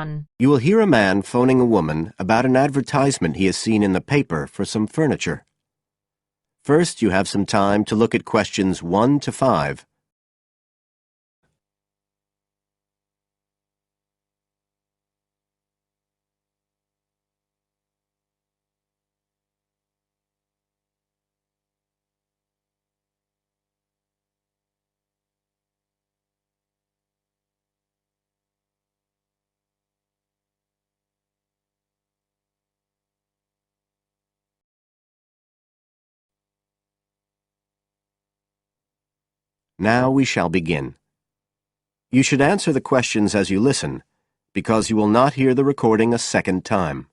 1. You will hear a man phoning a woman about an advertisement he has seen in the paper for some furniture. First, you have some time to look at questions 1 to 5. Now we shall begin. You should answer the questions as you listen, because you will not hear the recording a second time.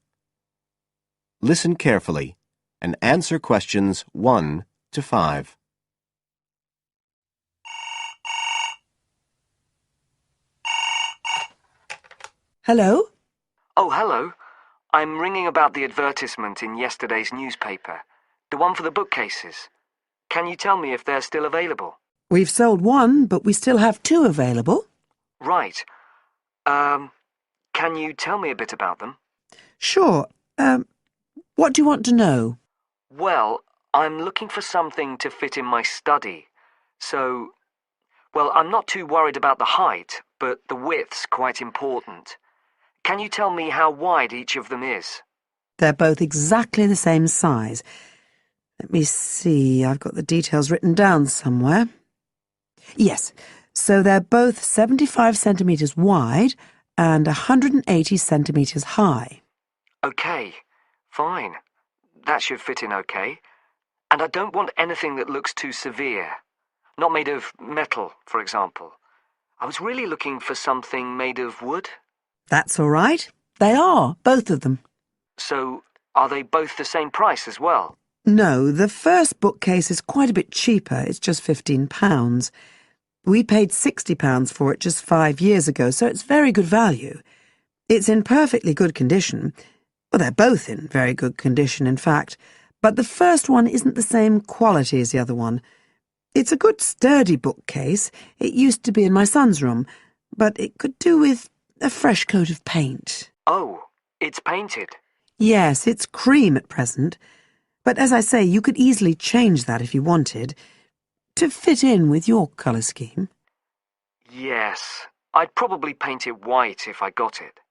Listen carefully and answer questions 1 to 5. Hello? Oh, hello. I'm ringing about the advertisement in yesterday's newspaper. The one for the bookcases. Can you tell me if they're still available? We've sold one, but we still have 2 available. Right. Can you tell me a bit about them? Sure. What do you want to know? Well, I'm looking for something to fit in my study. So, well, I'm not too worried about the height, but the width's quite important. Can you tell me how wide each of them is? They're both exactly the same size. Let me see, I've got the details written down somewhere. Yes, so they're both 75 centimetres wide and 180 centimetres high. Okay, fine. That should fit in okay. And I don't want anything that looks too severe. Not made of metal, for example. I was really looking for something made of wood. That's all right. They are, both of them. So, are they both the same price as well? No, the first bookcase is quite a bit cheaper. It's just £15. We paid £60 for it just 5 years ago, so it's very good value. It's in perfectly good condition. Well, they're both in very good condition, in fact. But the first one isn't the same quality as the other one. It's a good sturdy bookcase. It used to be in my son's room, but it could do with a fresh coat of paint. Oh, it's painted. Yes, it's cream at present. But as I say, you could easily change that if you wanted, to fit in with your colour scheme. Yes, I'd probably paint it white if I got it.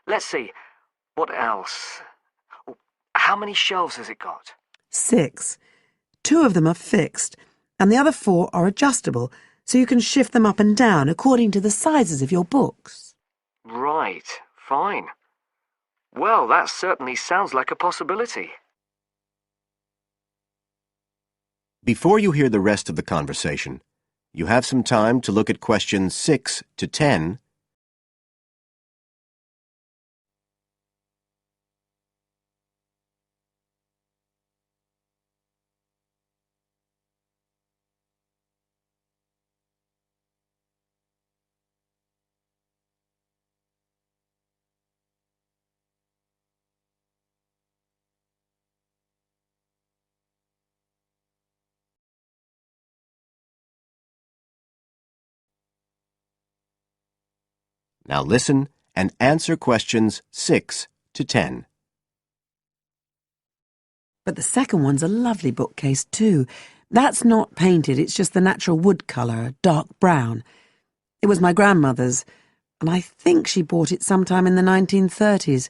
Let's see, what else? Oh, how many shelves has it got? 6. 2 of them are fixed, and the other 4 are adjustable, so you can shift them up and down according to the sizes of your books. Right, fine. Well, that certainly sounds like a possibility. Before you hear the rest of the conversation, you have some time to look at questions 6 to 10. Now listen and answer questions 6 to 10. But the second one's a lovely bookcase too. That's not painted, it's just the natural wood colour, dark brown. It was my grandmother's, and I think she bought it sometime in the 1930s,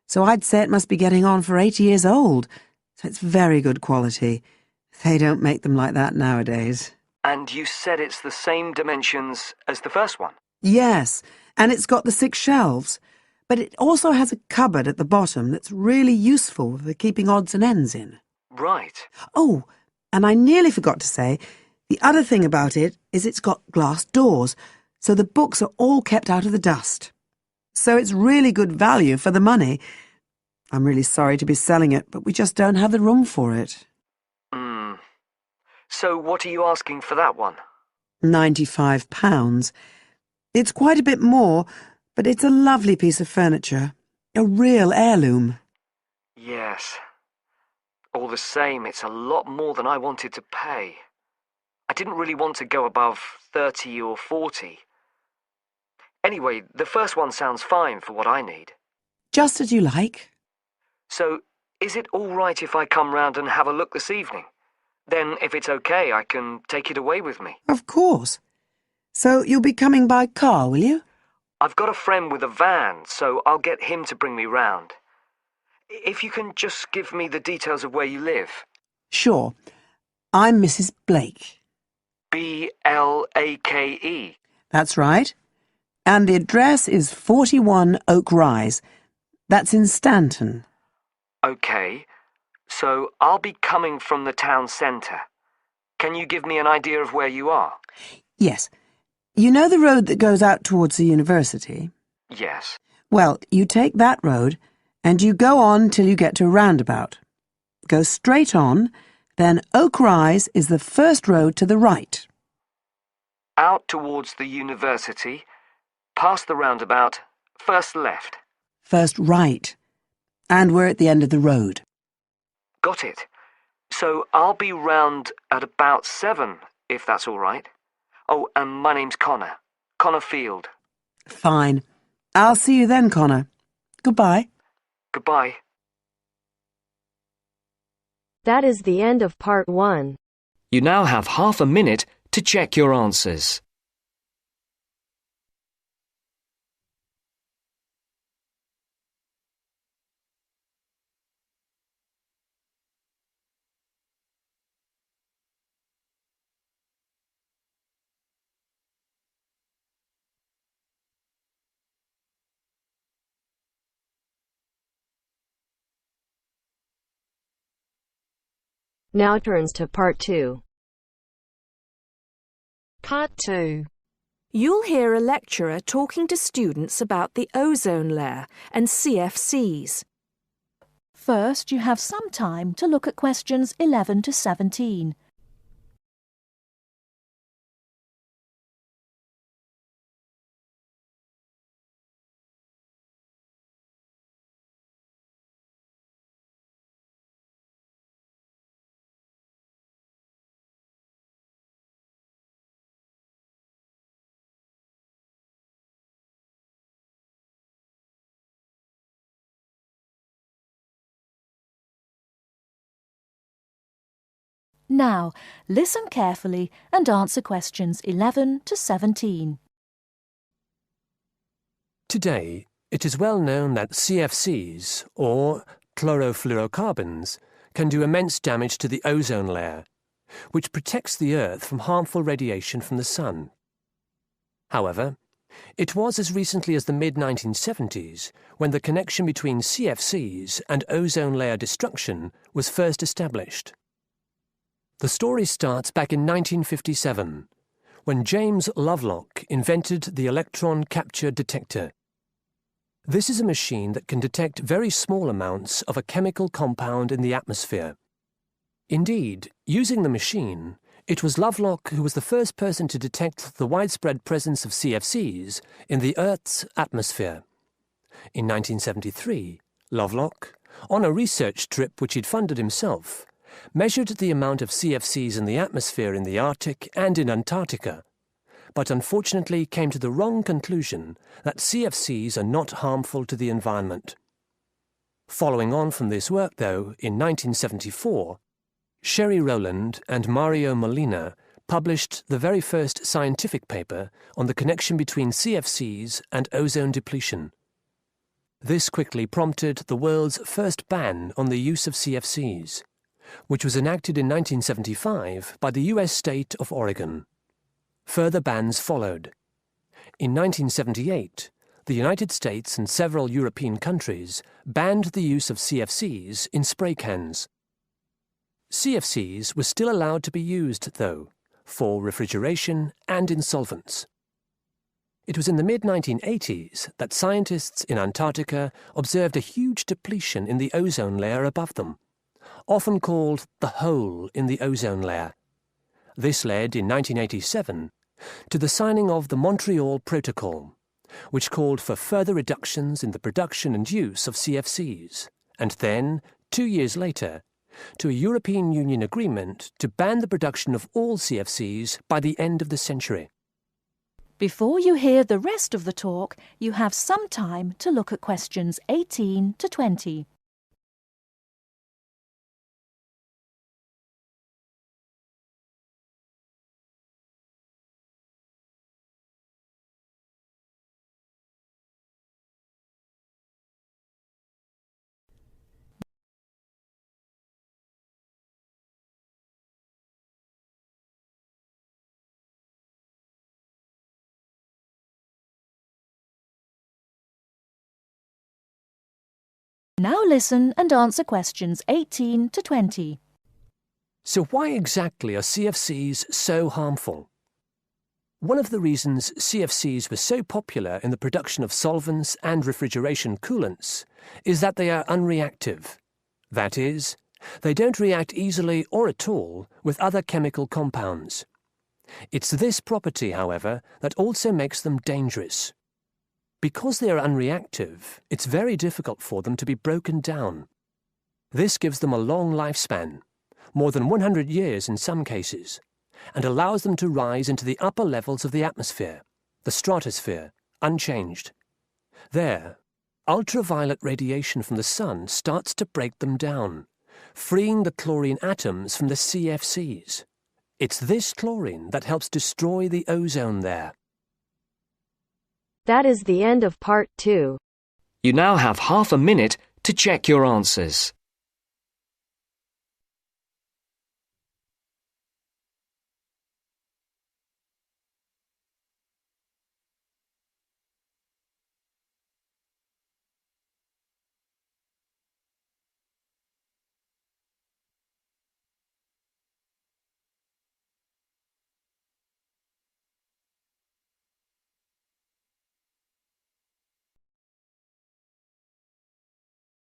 so I'd say it must be getting on for 80 years old, so it's very good quality. They don't make them like that nowadays. And you said it's the same dimensions as the first one? Yes, and it's got the 6 shelves, but it also has a cupboard at the bottom that's really useful for keeping odds and ends in. Right. Oh, and I nearly forgot to say, the other thing about it is it's got glass doors, so the books are all kept out of the dust. So it's really good value for the money. I'm really sorry to be selling it, but we just don't have the room for it. So what are you asking for that one? £95. It's quite a bit more, but it's a lovely piece of furniture. A real heirloom. Yes. All the same, it's a lot more than I wanted to pay. I didn't really want to go above 30 or 40. Anyway, the first one sounds fine for what I need. Just as you like. So, is it all right if I come round and have a look this evening? Then, if it's okay, I can take it away with me. Of course. So you'll be coming by car, will you? I've got a friend with a van, so I'll get him to bring me round. If you can just give me the details of where you live. Sure. I'm Mrs. Blake. Blake? That's right. And the address is 41 Oak Rise. That's in Stanton. Okay. So I'll be coming from the town centre. Can you give me an idea of where you are? Yes. You know the road that goes out towards the university? Yes. Well, you take that road and you go on till you get to a roundabout. Go straight on, then Oak Rise is the first road to the right. Out towards the university, past the roundabout, first left. First right. And we're at the end of the road. Got it. So I'll be round at about 7, if that's all right. Oh, and my name's Connor. Connor Field. Fine. I'll see you then, Connor. Goodbye. Goodbye. That is the end of part 1. You now have half a minute to check your answers. Now turns to part 2. Part 2. You'll hear a lecturer talking to students about the ozone layer and CFCs. First, you have some time to look at questions 11 to 17. Now, listen carefully and answer questions 11 to 17. Today, it is well known that CFCs, or chlorofluorocarbons, can do immense damage to the ozone layer, which protects the Earth from harmful radiation from the sun. However, it was as recently as the mid-1970s when the connection between CFCs and ozone layer destruction was first established. The story starts back in 1957, when James Lovelock invented the electron capture detector. This is a machine that can detect very small amounts of a chemical compound in the atmosphere. Indeed, using the machine, it was Lovelock who was the first person to detect the widespread presence of CFCs in the Earth's atmosphere. In 1973, Lovelock, on a research trip which he'd funded himself, measured the amount of CFCs in the atmosphere in the Arctic and in Antarctica, but unfortunately came to the wrong conclusion that CFCs are not harmful to the environment. Following on from this work, though, in 1974, Sherry Rowland and Mario Molina published the very first scientific paper on the connection between CFCs and ozone depletion. This quickly prompted the world's first ban on the use of CFCs, which was enacted in 1975 by the US state of Oregon. Further bans followed. In 1978, the United States and several European countries banned the use of CFCs in spray cans. CFCs were still allowed to be used, though, for refrigeration and in solvents. It was in the mid-1980s that scientists in Antarctica observed a huge depletion in the ozone layer above them, often called the hole in the ozone layer. This led, in 1987, to the signing of the Montreal Protocol, which called for further reductions in the production and use of CFCs, and then, 2 years later, to a European Union agreement to ban the production of all CFCs by the end of the century. Before you hear the rest of the talk, you have some time to look at questions 18 to 20. Now listen and answer questions 18 to 20. So why exactly are CFCs so harmful? One of the reasons CFCs were so popular in the production of solvents and refrigeration coolants is that they are unreactive. That is, they don't react easily or at all with other chemical compounds. It's this property, however, that also makes them dangerous. Because they are unreactive, it's very difficult for them to be broken down. This gives them a long lifespan, more than 100 years in some cases, and allows them to rise into the upper levels of the atmosphere, the stratosphere, unchanged. There, ultraviolet radiation from the sun starts to break them down, freeing the chlorine atoms from the CFCs. It's this chlorine that helps destroy the ozone there. That is the end of part 2. You now have half a minute to check your answers.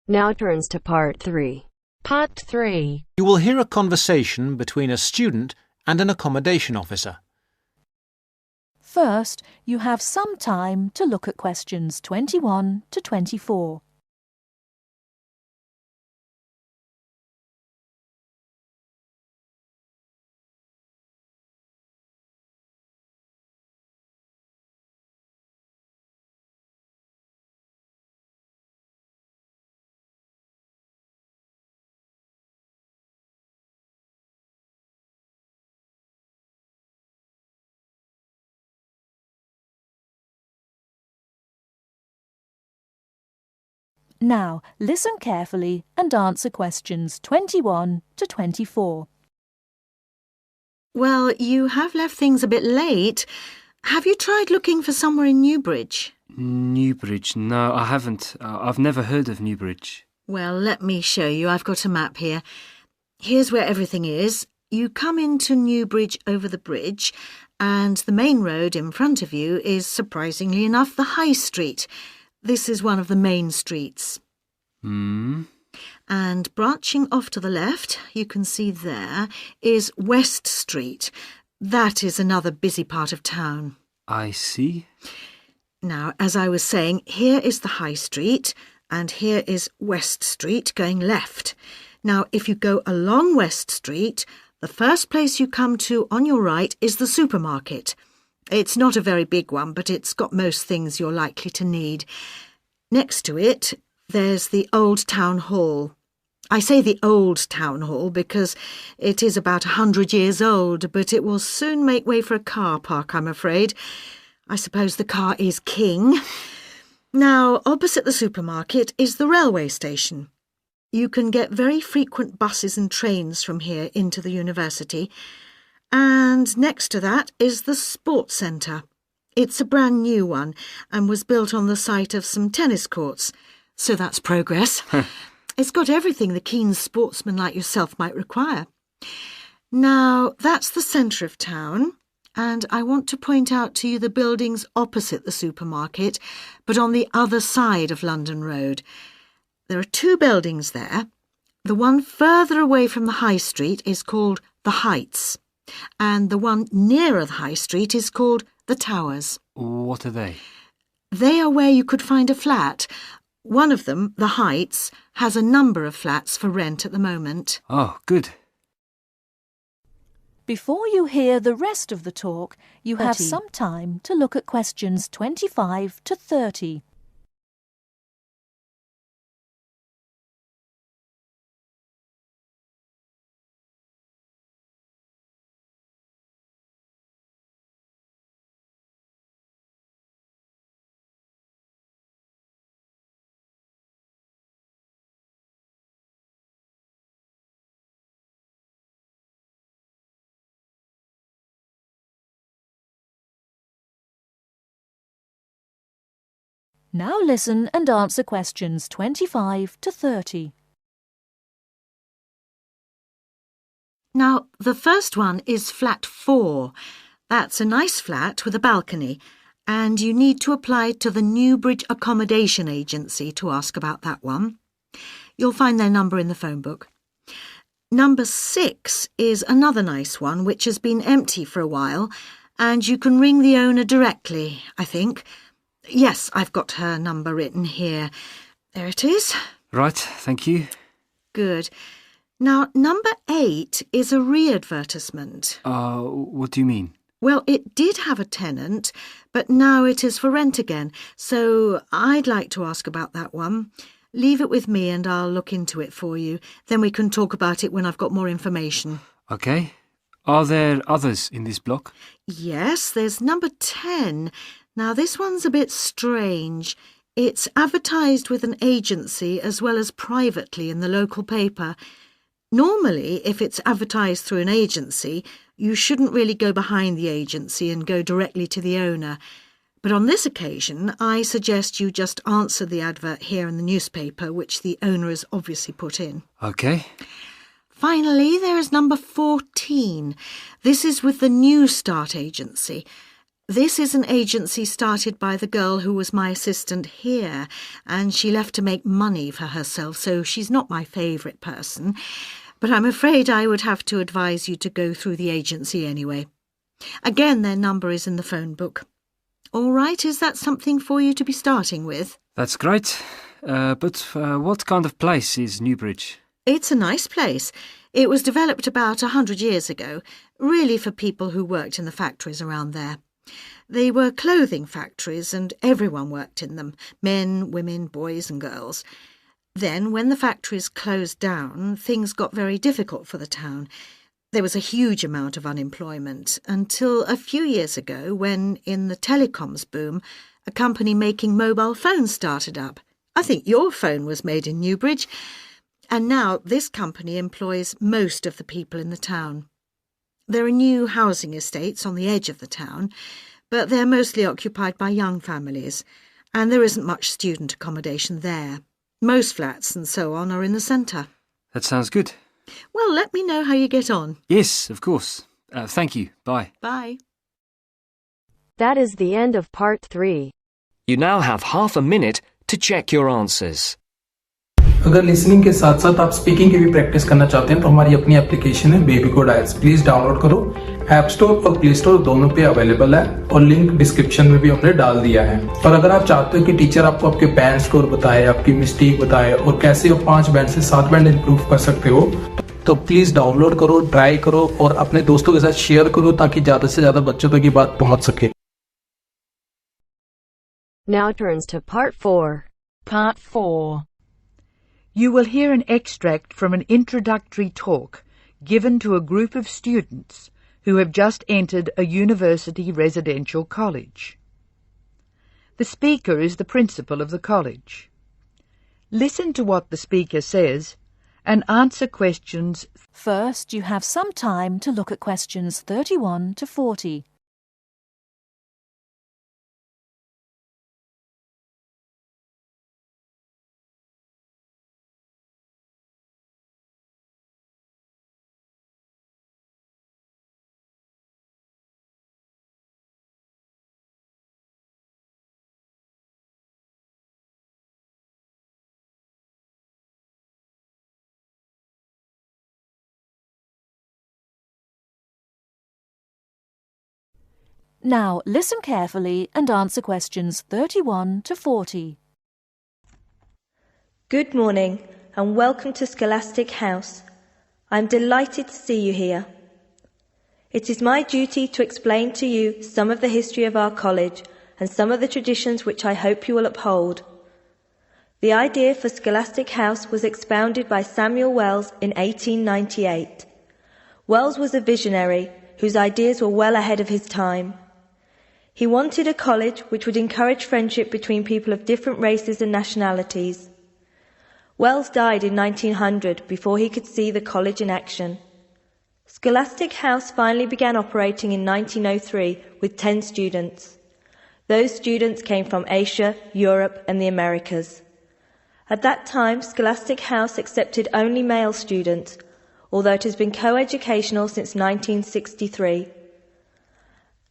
Now turns to part 3. Part 3. You will hear a conversation between a student and an accommodation officer. First, you have some time to look at questions 21 to 24. Now, listen carefully and answer questions 21 to 24. Well, you have left things a bit late. Have you tried looking for somewhere in Newbridge? Newbridge? No, I haven't. I've never heard of Newbridge. Well, let me show you. I've got a map here. Here's where everything is. You come into Newbridge over the bridge, and the main road in front of you is, surprisingly enough, the High Street. This is one of the main streets. And branching off to the left, you can see there, is West Street. That is another busy part of town. I see. Now, as I was saying, here is the High Street, and here is West Street going left. Now, if you go along West Street, the first place you come to on your right is the supermarket. It's not a very big one, but it's got most things you're likely to need. Next to it, there's the Old Town Hall. I say the Old Town Hall because it is about 100 years old, but it will soon make way for a car park, I'm afraid. I suppose the car is king. Now, opposite the supermarket is the railway station. You can get very frequent buses and trains from here into the university. And next to that is the sports centre. It's a brand new one and was built on the site of some tennis courts. So that's progress. It's got everything the keen sportsman like yourself might require. Now, that's the centre of town, and I want to point out to you the buildings opposite the supermarket, but on the other side of London Road. There are two buildings there. The one further away from the High Street is called the Heights, and the one nearer the High Street is called the Towers. What are they? They are where you could find a flat. One of them, the Heights, has a number of flats for rent at the moment. Oh, good. Before you hear the rest of the talk, you have 30. some time to look at questions 25 to 30. Now listen and answer questions 25 to 30. Now, the first one is flat 4. That's a nice flat with a balcony, and you need to apply to the Newbridge Accommodation Agency to ask about that one. You'll find their number in the phone book. Number 6 is another nice one which has been empty for a while, and you can ring the owner directly, I think. Yes, I've got her number written here. There it is. Right, thank you. Good. Now, number 8 is a re-advertisement. What do you mean? Well, it did have a tenant, but now it is for rent again, so I'd like to ask about that one. Leave it with me and I'll look into it for you. Then we can talk about it when I've got more information. Okay. Are there others in this block? Yes, there's number 10. Now, this one's a bit strange. It's advertised with an agency as well as privately in the local paper. Normally, if it's advertised through an agency, you shouldn't really go behind the agency and go directly to the owner. But on this occasion, I suggest you just answer the advert here in the newspaper, which the owner has obviously put in. Okay. Finally, there is number 14. This is with the New Start agency. This is an agency started by the girl who was my assistant here, and she left to make money for herself, so she's not my favourite person. But I'm afraid I would have to advise you to go through the agency anyway. Again, their number is in the phone book. All right, is that something for you to be starting with? That's great. But what kind of place is Newbridge? It's a nice place. It was developed about 100 years ago, really for people who worked in the factories around there. They were clothing factories and everyone worked in them, men, women, boys and girls. Then, when the factories closed down, things got very difficult for the town. There was a huge amount of unemployment until a few years ago when, in the telecoms boom, a company making mobile phones started up. I think your phone was made in Newbridge. And now this company employs most of the people in the town. There are new housing estates on the edge of the town, but they're mostly occupied by young families, and there isn't much student accommodation there. Most flats and so on are in the centre. That sounds good. Well, let me know how you get on. Yes, of course. Thank you. Bye. Bye. That is the end of part 3. You now have half a minute to check your answers. अगर listening के साथ साथ आप speaking की भी practice करना चाहते हैं तो हमारी अपनी एप्लीकेशन है बेबी कोड आइल्स। प्लीज डाउनलोड करो। ऐप स्टोर और प्ले स्टोर दोनों पे अवेलेबल है और लिंक डिस्क्रिप्शन में भी हमने डाल दिया है। और अगर आप चाहते हो कि टीचर आपको आपके बैंड स्कोर बताए, आपकी मिस्टेक बताए और कैसे आप 5 बैंड से 7 बैंड इंप्रूव कर सकते हो, तो प्लीज डाउनलोड करो, ट्राई करो और अपने दोस्तों के साथ शेयर करो ताकि ज्यादा से ज्यादा बच्चों तक ये बात पहुंच सके। Now turns to part 4. Part 4. You will hear an extract from an introductory talk given to a group of students who have just entered a university residential college. The speaker is the principal of the college. Listen to what the speaker says and answer questions. First, you have some time to look at questions 31 to 40. Now, listen carefully and answer questions 31 to 40. Good morning and welcome to Scholastic House. I'm delighted to see you here. It is my duty to explain to you some of the history of our college and some of the traditions which I hope you will uphold. The idea for Scholastic House was expounded by Samuel Wells in 1898. Wells was a visionary whose ideas were well ahead of his time. He wanted a college which would encourage friendship between people of different races and nationalities. Wells died in 1900 before he could see the college in action. Scholastic House finally began operating in 1903 with 10 students. Those students came from Asia, Europe and the Americas. At that time, Scholastic House accepted only male students, although it has been co-educational since 1963.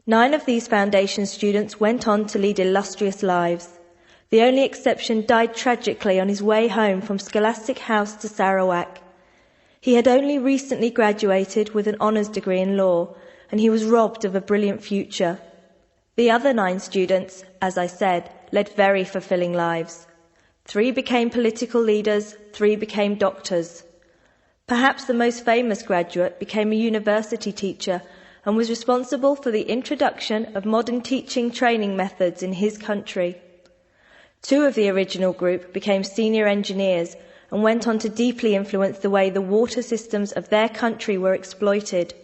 9 of these foundation students went on to lead illustrious lives. The only exception died tragically on his way home from Scholastic House to Sarawak. He had only recently graduated with an honours degree in law, and he was robbed of a brilliant future. The other 9 students, as I said, led very fulfilling lives. 3 became political leaders, 3 became doctors. Perhaps the most famous graduate became a university teacher and was responsible for the introduction of modern teaching training methods in his country. 2 of the original group became senior engineers and went on to deeply influence the way the water systems of their country were exploited.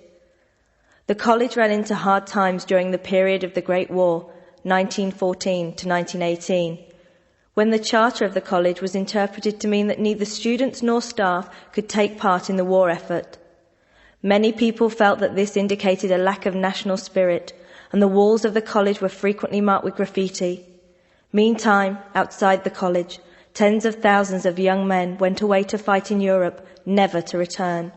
The college ran into hard times during the period of the Great War, 1914 to 1918, when the charter of the college was interpreted to mean that neither students nor staff could take part in the war effort. Many people felt that this indicated a lack of national spirit, and the walls of the college were frequently marked with graffiti. Meantime, outside the college, tens of thousands of young men went away to fight in Europe, never to return.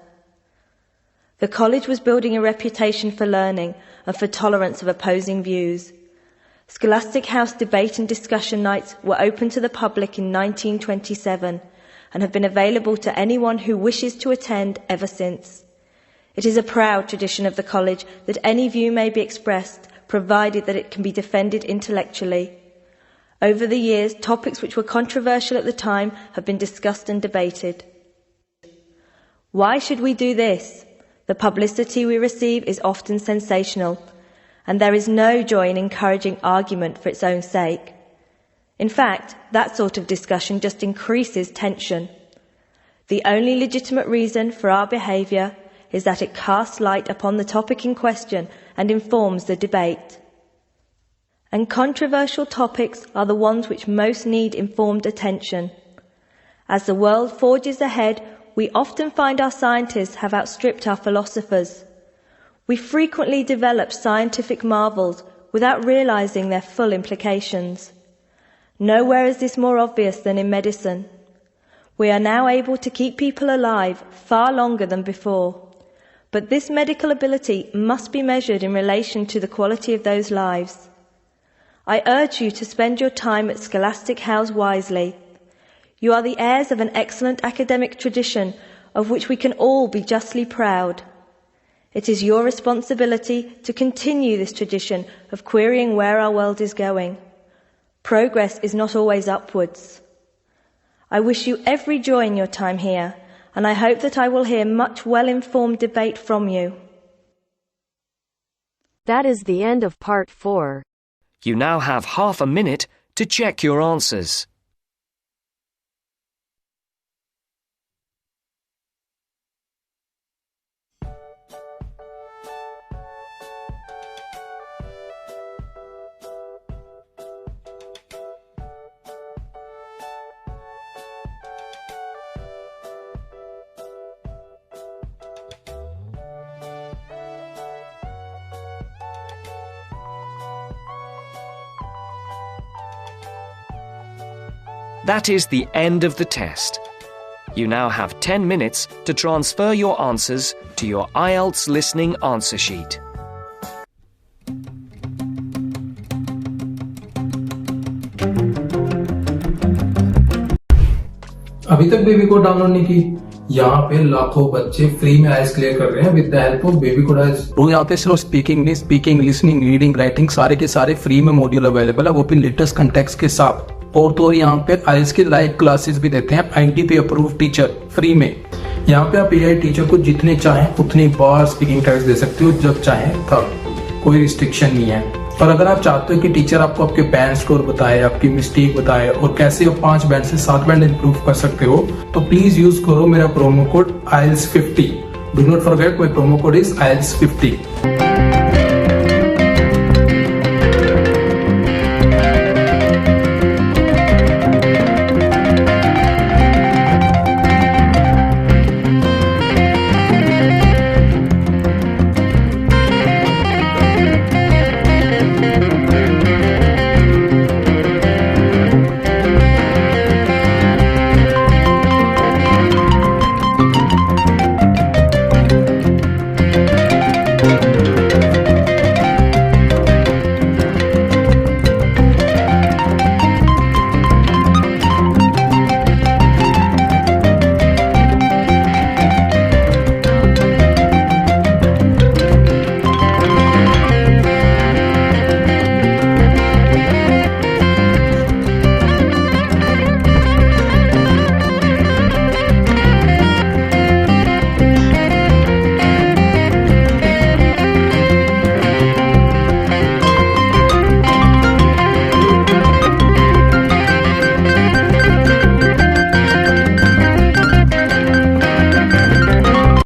The college was building a reputation for learning and for tolerance of opposing views. Scholastic House debate and discussion nights were open to the public in 1927 and have been available to anyone who wishes to attend ever since. It is a proud tradition of the college that any view may be expressed, provided that it can be defended intellectually. Over the years, topics which were controversial at the time have been discussed and debated. Why should we do this? The publicity we receive is often sensational, and there is no joy in encouraging argument for its own sake. In fact, that sort of discussion just increases tension. The only legitimate reason for our behaviour is that it casts light upon the topic in question and informs the debate. And controversial topics are the ones which most need informed attention. As the world forges ahead, we often find our scientists have outstripped our philosophers. We frequently develop scientific marvels without realizing their full implications. Nowhere is this more obvious than in medicine. We are now able to keep people alive far longer than before. But this medical ability must be measured in relation to the quality of those lives. I urge you to spend your time at Scholastic House wisely. You are the heirs of an excellent academic tradition of which we can all be justly proud. It is your responsibility to continue this tradition of querying where our world is going. Progress is not always upwards. I wish you every joy in your time here, and I hope that I will hear much well-informed debate from you. That is the end of part 4. You now have half a minute to check your answers. That is the end of the test. You now have 10 minutes to transfer your answers to your IELTS listening answer sheet. अभी तक baby code download नहीं की? यहाँ पे लाखों बच्चे free में आइल्स clear कर रहे हैं with the help of baby code aisles. वो यहाँ पे सिर्फ स्पीकिंग, लिसनिंग, रीडिंग, राइटिंग सारे के सारे फ्री में मॉड्यूल अवेलेबल है, वो भी लेटेस्ट कंटेक्स्ट के साथ। और तो यहाँ पे आइल्स की लाइव क्लासेस भी देते हैं, IDP अप्रूव्ड टीचर फ्री में। यहाँ पे आप AI टीचर को जितने चाहें उतनी बार स्पीकिंग टेस्ट दे सकते हो, जब चाहें तब, कोई रिस्ट्रिक्शन नहीं है। और अगर आप चाहते हो कि टीचर आपको आपके बैंड स्कोर बताए, आपकी मिस्टेक बताए और कैसे आप 5 बैंड से 7 बैंड इंप्रूव कर सकते हो, तो प्लीज यूज करो मेरा promo code IELTS 50। Do not forget, my promo code is IELTS 50।